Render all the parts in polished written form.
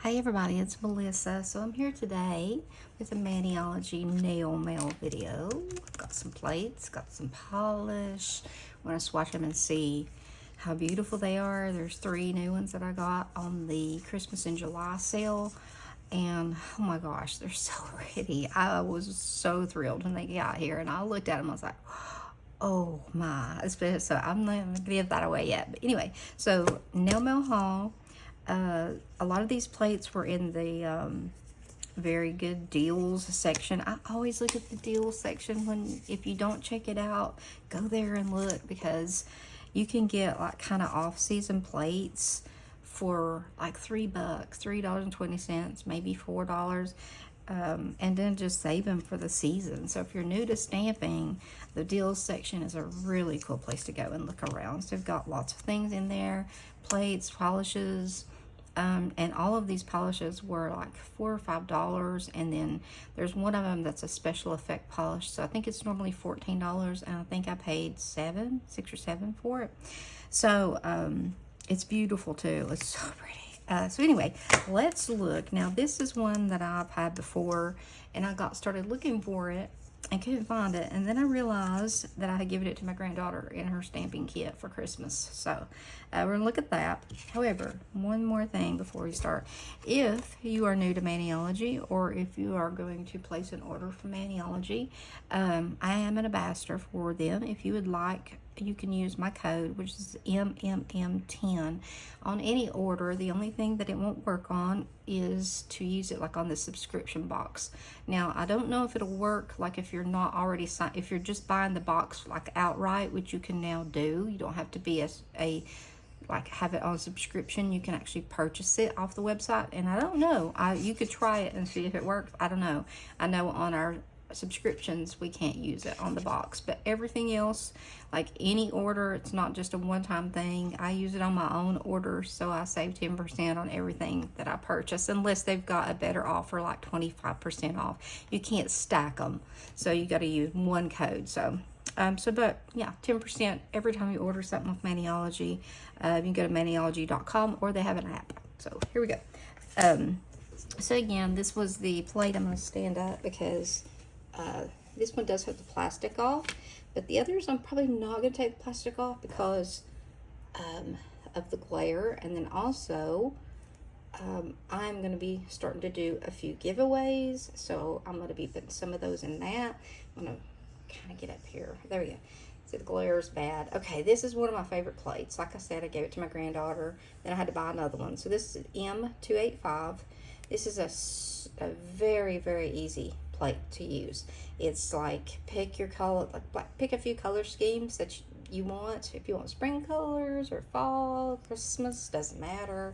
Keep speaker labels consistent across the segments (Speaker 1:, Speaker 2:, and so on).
Speaker 1: Hey everybody, it's Melissa. So I'm here today with a Maniology nail mail video. Got some plates, got some polish. Want to swatch them and see how beautiful they are. There's 3 new ones that I got on the Christmas in July sale. And oh my gosh, they're so pretty. I was so thrilled when they got here and I looked at them, I was like, oh my. So I'm not going to give that away yet. But anyway, so nail mail haul. A lot of these plates were in the very good deals section. I always look at the deals section if you don't check it out, go there and look, because you can get like kind of off-season plates for like $3, $3.20, maybe $4. And then just save them for the season. So if you're new to stamping, the deals section is a really cool place to go and look around. So they've got lots of things in there, plates, polishes, and all of these polishes were like $4 or $5, and then there's one of them that's a special effect polish, so I think it's normally $14, and I think I paid $6 or $7 for it. So it's beautiful too. It's so pretty. So anyway, let's look. Now this is one that I've had before, and I started looking for it and couldn't find it, and then I realized that I had given it to my granddaughter in her stamping kit for Christmas. So we're gonna look at that. However, one more thing before we start: if you are new to Maniology, or if you are going to place an order for Maniology, I am an ambassador for them. If you would like, you can use my code, which is MMM10 on any order. The only thing that it won't work on is to use it like on the subscription box. Now, I don't know if it'll work like if you're not already signed, if you're just buying the box like outright, which you can now do. You don't have to be like have it on subscription. You can actually purchase it off the website, and I don't know. You could try it and see if it works. I don't know. I know on our subscriptions we can't use it on the box, but everything else, like any order, it's not just a one-time thing. I use it on my own orders, so I save 10% on everything that I purchase, unless they've got a better offer like 25% off. You can't stack them, so you got to use one code. But yeah, 10% every time you order something with Maniology. You can go to maniology.com, or they have an app. So here we go. So again, this was the plate. I'm going to stand up because this one does have the plastic off, but the others I'm probably not going to take the plastic off because of the glare. And then also I'm going to be starting to do a few giveaways, so I'm going to be putting some of those in that. I'm going to kind of get up here. There we go. See, the glare is bad. Okay, this is one of my favorite plates. Like I said, I gave it to my granddaughter, then I had to buy another one. So this is M285. This is a very, very easy plate to use. It's like pick your color, like pick a few color schemes that you want. If you want spring colors or fall, Christmas, doesn't matter.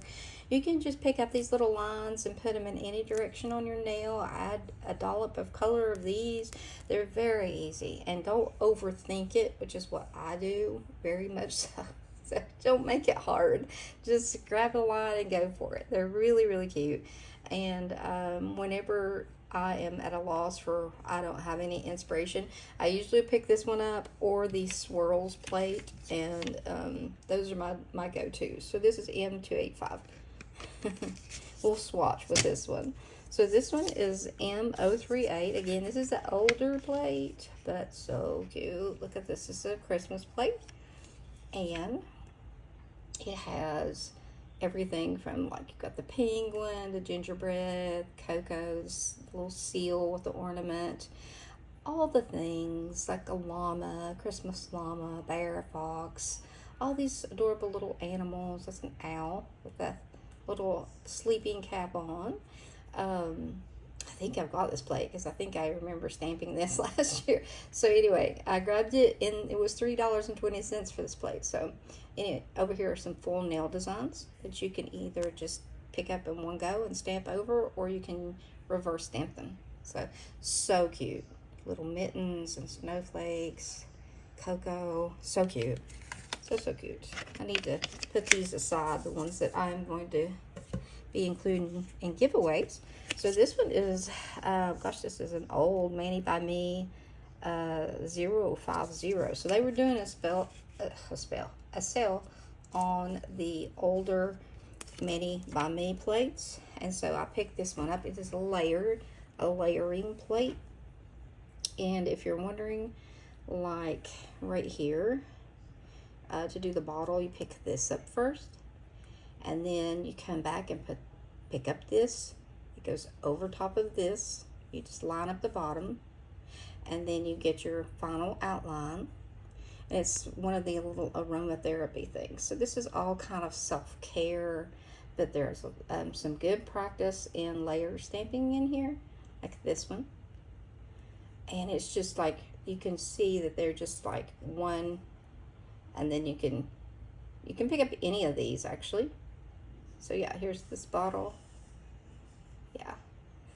Speaker 1: You can just pick up these little lines and put them in any direction on your nail. Add a dollop of color of these. They're very easy, and don't overthink it, which is what I do very much so. So don't make it hard. Just grab a line and go for it. They're really, really cute. And whenever I am at a loss for, I don't have any inspiration, I usually pick this one up or the swirls plate, and those are my go-tos. So this is M285. We'll swatch with this one. So this one is M038. Again, this is the older plate, but so cute. Look at this. This is a Christmas plate, and it has everything from, like, you've got the penguin, the gingerbread, Coco's little seal with the ornament, all the things, like a llama, Christmas llama, bear, fox, all these adorable little animals. That's an owl with a little sleeping cap on. I think I've got this plate because I think I remember stamping this last year. So anyway, I grabbed it, and it was $3.20 for this plate. So anyway, over here are some full nail designs that you can either just pick up in one go and stamp over, or you can reverse stamp them. So cute. Little mittens and snowflakes, Coco, so cute. So cute. I need to put these aside, the ones that I'm going to be including in giveaways. So this one is, gosh, this is an old Mani by Me 050. So they were doing a sale on the older Mani by Me plates, And so I picked this one up. It is a layering plate. And if you're wondering, like right here, to do the bottle, you pick this up first, and then you come back and pick up this. It goes over top of this. You just line up the bottom, and then you get your final outline. And it's one of the little aromatherapy things. So this is all kind of self-care, but there's some good practice in layer stamping in here, like this one. And it's just like, you can see that they're just like one, and then you can pick up any of these actually. So yeah, here's this bottle. Yeah,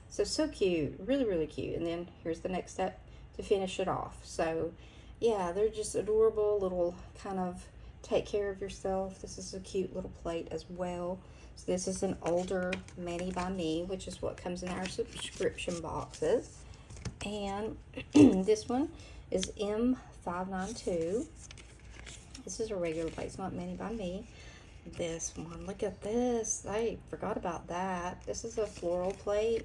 Speaker 1: so cute, really, really cute. And then here's the next step to finish it off. So yeah, they're just adorable little kind of take care of yourself. This is a cute little plate as well. So this is an older Mani by Me, which is what comes in our subscription boxes. And this one is M592. This is a regular plate, it's not Mani by Me. This one, look at this. I forgot about that. This is a floral plate.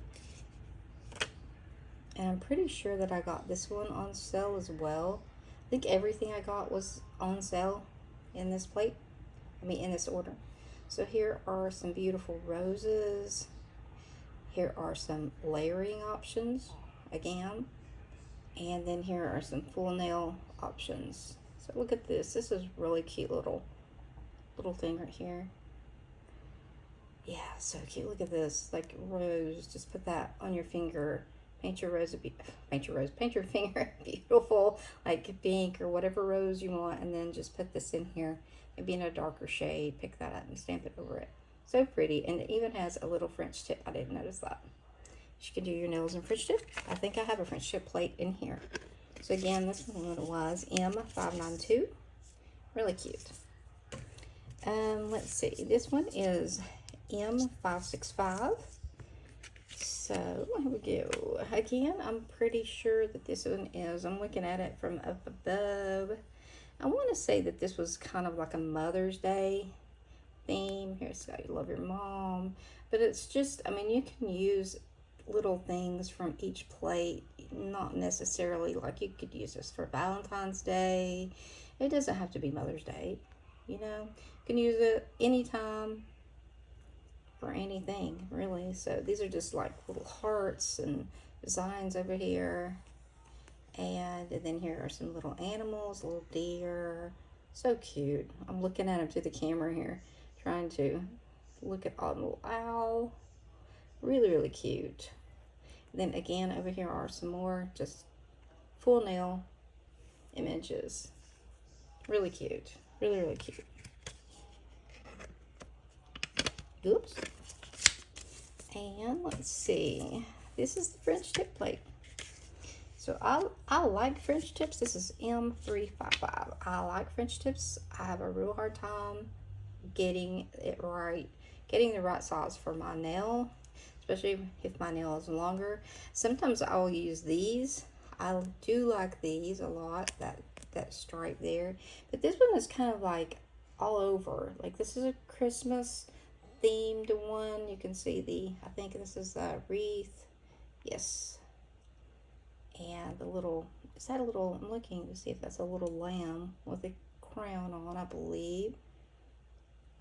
Speaker 1: And I'm pretty sure that I got this one on sale as well. I think everything I got was on sale in this plate. In this order. So here are some beautiful roses. Here are some layering options again. And then here are some full nail options. So look at this. This is really cute little thing right here. Yeah, so cute. Look at this. Like rose. Just put that on your finger. Paint your finger beautiful, like pink or whatever rose you want, and then just put this in here, maybe in a darker shade. Pick that up and stamp it over it. So pretty, and it even has a little French tip. I didn't notice that. You can do your nails in French tip. I think I have a French tip plate in here. So again, this one was M592. Really cute. Let's see. This one is M565. So here we go. Again, I'm pretty sure that this one is, I'm looking at it from up above. I want to say that this was kind of like a Mother's Day theme. Here's how you love your mom. But it's just, you can use little things from each plate. Not necessarily like you could use this for Valentine's Day. It doesn't have to be Mother's Day. You can use it anytime. For anything really. So these are just like little hearts and designs over here, and then here are some little animals, little deer. So cute. I'm looking at them through the camera here, trying to look at all the little owl. Really, really cute. And then again over here are some more just full nail images. Really cute. Really, really cute. Oops. And let's see. This is the French tip plate. So I like French tips. This is M355. I like French tips. I have a real hard time getting it right, getting the right size for my nail, especially if my nail is longer. Sometimes I will use these. I do like these a lot, that stripe there. But this one is kind of like all over. Like this is a Christmas themed one. You can see I think this is a wreath. Yes. And the little, is that a little, I'm looking to see if that's a little lamb with a crown on, I believe.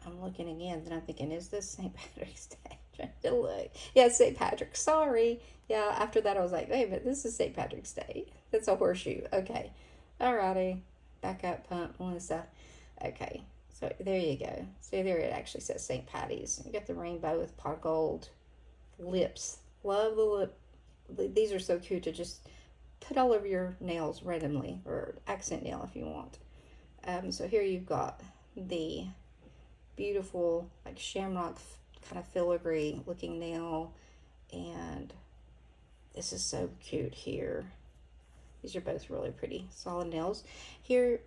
Speaker 1: I'm looking again, then I'm thinking, is this St. Patrick's Day? Trying to look. Yeah, St. Patrick, sorry. Yeah, after that I was like, wait a minute, this is St. Patrick's Day. That's a horseshoe. Okay. Alrighty. Back up, pump, Melissa. Okay. So there you go. See there, it actually says St. Patty's. You got the rainbow with pot of gold. Lips. Love the lip. These are so cute to just put all over your nails randomly, or accent nail if you want. So here you've got the beautiful like shamrock kind of filigree looking nail, and this is so cute here. These are both really pretty solid nails. Here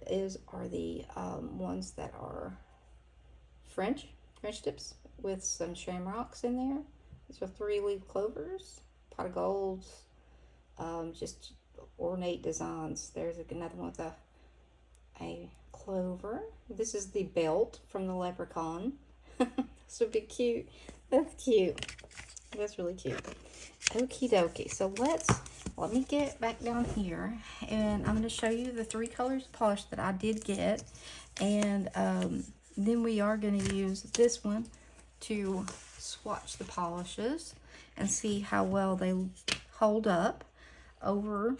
Speaker 1: are the ones that are French tips with some shamrocks in there. These are 3-leaf clovers, pot of golds, just ornate designs. There's another one with a clover. This is the belt from the leprechaun. This would be cute. That's cute. That's really cute. Okie dokie. So let me get back down here, and I'm going to show you the 3 colors of polish that I did get. And then we are going to use this one to swatch the polishes and see how well they hold up over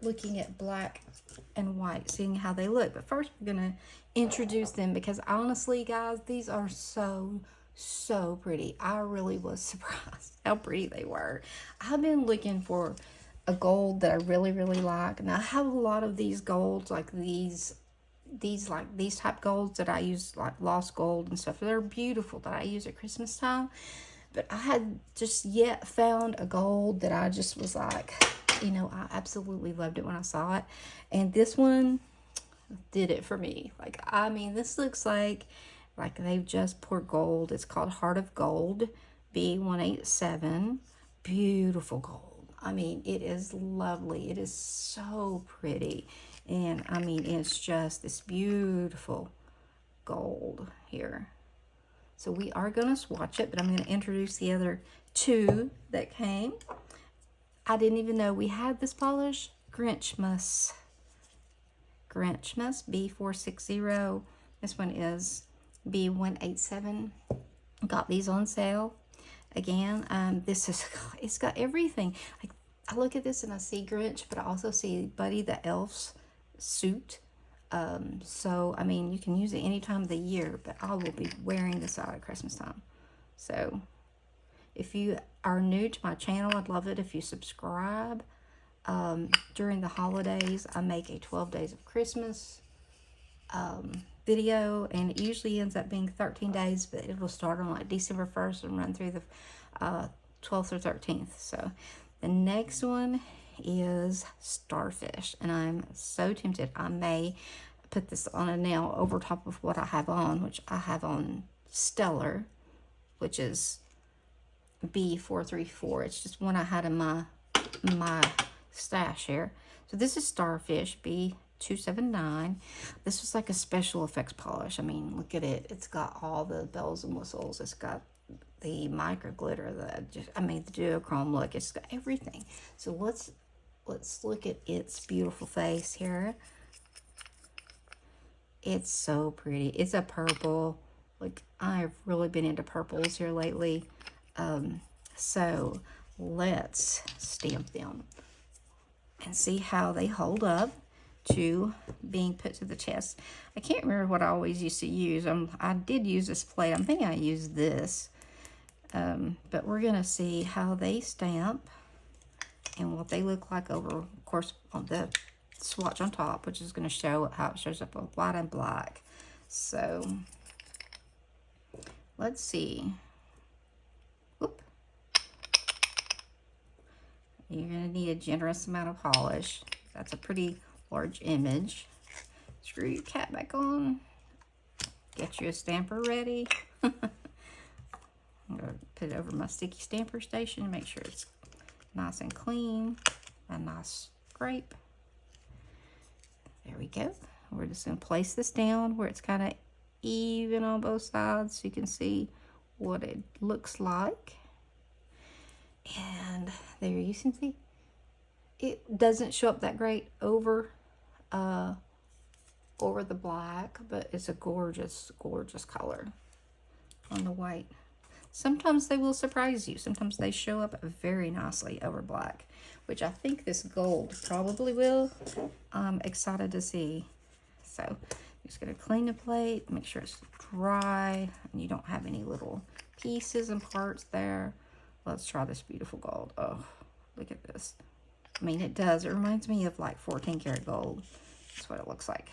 Speaker 1: looking at black and white, seeing how they look. But first we're going to introduce them, because honestly, guys, these are so pretty. I really was surprised how pretty they were. I've been looking for a gold that I really like. Now I have a lot of these golds, like these type golds that I use, like lost gold and stuff. They're beautiful, that I use at Christmas time. But I had just yet found a gold that I just was like, you know, I absolutely loved it when I saw it. And this one did it for me. Like, I mean, this looks like they've just poured gold. It's called Heart of Gold B187. Beautiful gold. I mean, it is lovely. It is so pretty. And I mean, it's just this beautiful gold here. So we are going to swatch it, but I'm going to introduce the other 2 that came. I didn't even know we had this polish. Grinchmas B460. This one is B187. Got these on sale. Again, it's got everything. Like, I look at this and I see Grinch, but I also see Buddy the Elf's suit. So, I mean, you can use it any time of the year, but I will be wearing this out at Christmas time. So, if you are new to my channel, I'd love it if you subscribe. During the holidays, I make a 12 Days of Christmas video, and it usually ends up being 13 days, but it will start on like December 1st and run through the 12th or 13th. So, the next one is Starfish, and I'm so tempted. I may put this on a nail over top of what I have on, which I have on Stellar, which is B434. It's just one I had in my stash here. So this is Starfish B279. This was like a special effects polish. I mean, look at it. It's got all the bells and whistles. It's got the micro glitter, the duochrome look. It's got everything. So let's look at its beautiful face here. It's so pretty. It's a purple. Like, I've really been into purples here lately. So let's stamp them and see how they hold up to being put to the test. I can't remember what I always used to use. I did use this plate. I'm thinking I used this. But we're going to see how they stamp and what they look like over, of course, on the swatch on top, which is going to show how it shows up on white and black. So let's see. Whoop. You're going to need a generous amount of polish. That's a pretty large image. Screw your cap back on. Get you a stamper ready. I'm going to put it over my sticky stamper station and make sure it's nice and clean. A nice scrape. There we go. We're just going to place this down where it's kind of even on both sides so you can see what it looks like. And there you can see it doesn't show up that great over the black, but it's a gorgeous color on the white. Sometimes they will surprise you. Sometimes they show up very nicely over black, which I think this gold probably will. I'm excited to see. So I'm just going to clean the plate, make sure it's dry, and you don't have any little pieces and parts there. Let's try this beautiful gold. Oh, look at this. I mean, it does. It reminds me of like 14 karat gold. That's what it looks like.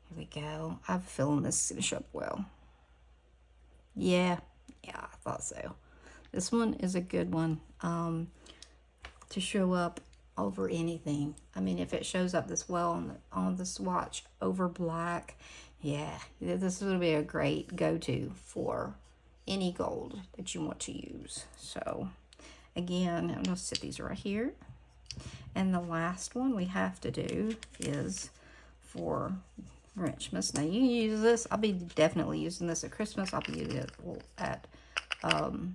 Speaker 1: Here we go. I have a feeling this is going to show up well. Yeah, I thought so. This one is a good one to show up over anything. I mean, if it shows up this well on the swatch over black, yeah, this would be a great go-to for any gold that you want to use. So, again, I'm going to set these right here. And the last one we have to do is for Grinchmas. Now you can use this. I'll be definitely using this at Christmas. I'll be using it at, you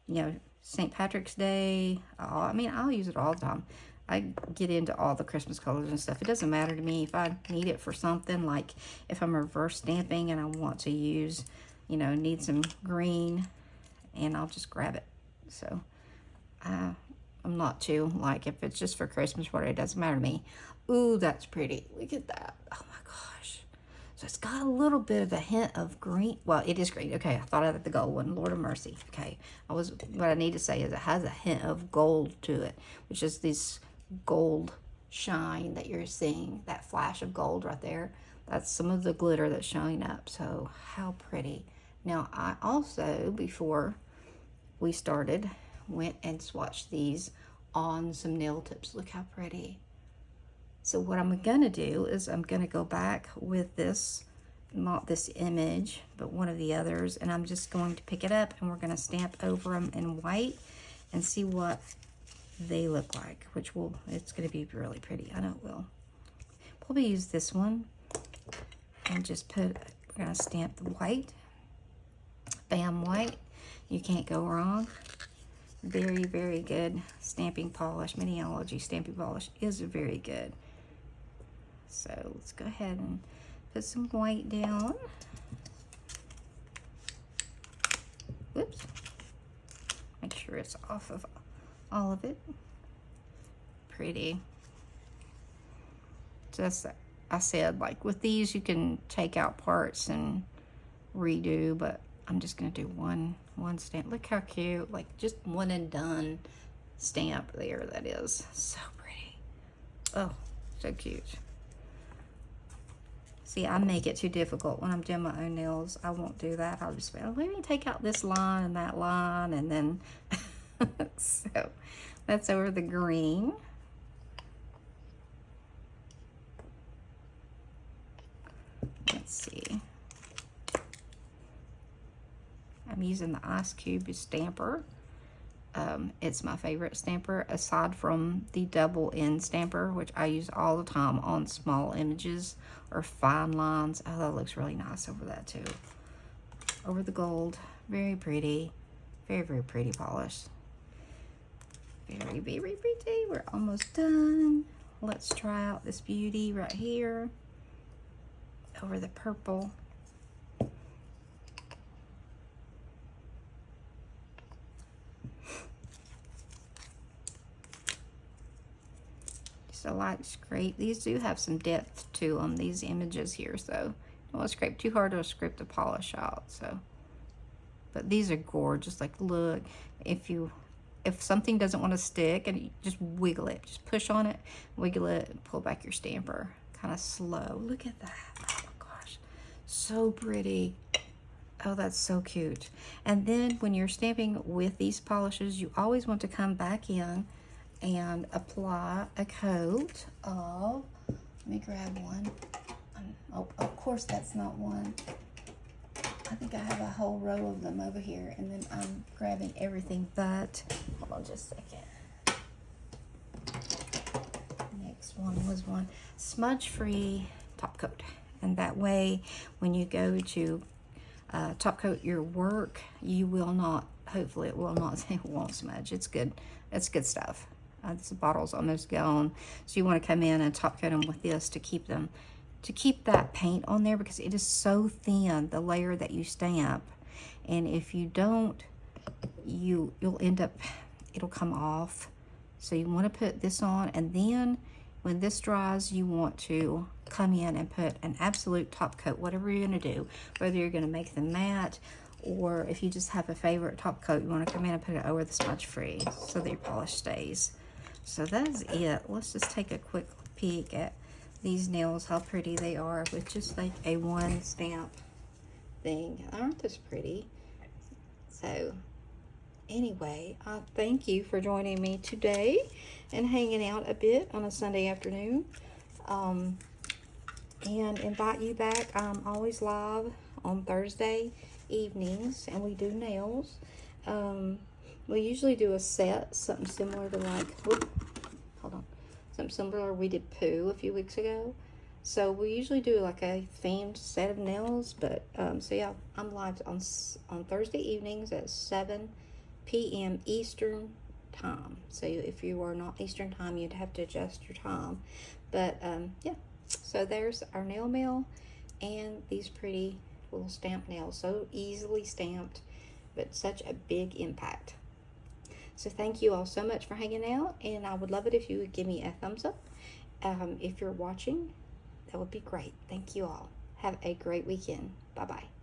Speaker 1: know, St. Patrick's Day. I mean, I'll use it all the time. I get into all the Christmas colors and stuff. It doesn't matter to me if I need it for something, like if I'm reverse stamping and I want to use, you know, need some green, and I'll just grab it. So I'm not too, like, if it's just for Christmas, whatever, it doesn't matter to me. Ooh, that's pretty. Look at that. Oh my gosh. So it's got a little bit of a hint of green. Well, it is green. Okay, I thought I had the gold one. Lord of mercy. Okay, what I need to say is it has a hint of gold to it, which is this gold shine that you're seeing, that flash of gold right there. That's some of the glitter that's showing up. So how pretty. Now, I also, before we started, went and swatched these on some nail tips. Look how pretty. So what I'm gonna do is I'm gonna go back with this, not this image, but one of the others, and I'm just going to pick it up and we're gonna stamp over them in white and see what they look like, it's gonna be really pretty. I know it will. Probably use this one and just we're gonna stamp the white. Bam, white. You can't go wrong. Very, very good stamping polish. Maniology stamping polish is very good. So let's go ahead and put some white down. Whoops. Make sure it's off of all of it. Pretty. Just, I said, like with these, you can take out parts and redo, but I'm just gonna do one stamp. Look how cute, like just one and done stamp there. That is so pretty. Oh, so cute. See, I make it too difficult when I'm doing my own nails. I won't do that. I'll just, let me take out this line and that line, and then, so that's over the green. Let's see. I'm using the Ice Cube stamper. It's my favorite stamper, aside from the double end stamper, which I use all the time on small images or fine lines. Oh, that looks really nice over that too. Over the gold. Very pretty. Very, very pretty polish. Very, very pretty. We're almost done. Let's try out this beauty right here. Over the purple. Just a light scrape. These do have some depth to them, these images here, so don't want to scrape too hard to scrape the polish out. So, but these are gorgeous. Like, look, if something doesn't want to stick, and you just wiggle it, just push on it, wiggle it, and pull back your stamper, kind of slow. Look at that. Oh my gosh, so pretty. Oh, that's so cute. And then when you're stamping with these polishes, you always want to come back in and apply a coat of, let me grab one. Oh, of course that's not one. I think I have a whole row of them over here, and then I'm grabbing everything but, hold on just a second. Next one was one smudge-free top coat. And that way, when you go to top coat your work, you will not, hopefully it will not, it won't smudge. It's good. It's good stuff. This bottle's almost gone. So you want to come in and top coat them with this to keep them, to keep that paint on there, because it is so thin, the layer that you stamp. And if you don't, you'll end up, it'll come off. So you want to put this on, and then when this dries, you want to come in and put an absolute top coat, whatever you're going to do, whether you're going to make them matte, or if you just have a favorite top coat, you want to come in and put it over the smudge free so that your polish stays. So that's it. Let's just take a quick peek at these nails, how pretty they are with just like a one stamp thing. Aren't those pretty? So anyway, I thank you for joining me today and hanging out a bit on a Sunday afternoon. And invite you back. I'm always live on Thursday evenings, and we do nails. We usually do a set, something similar to like, whoop, hold on, something similar. We did Pooh a few weeks ago. So we usually do like a themed set of nails, but so yeah, I'm live on Thursday evenings at 7 p.m. Eastern time. So if you are not Eastern time, you'd have to adjust your time. But yeah, so there's our nail mail and these pretty little stamped nails, so easily stamped, but such a big impact. So thank you all so much for hanging out, and I would love it if you would give me a thumbs up. If you're watching, that would be great. Thank you all. Have a great weekend. Bye-bye.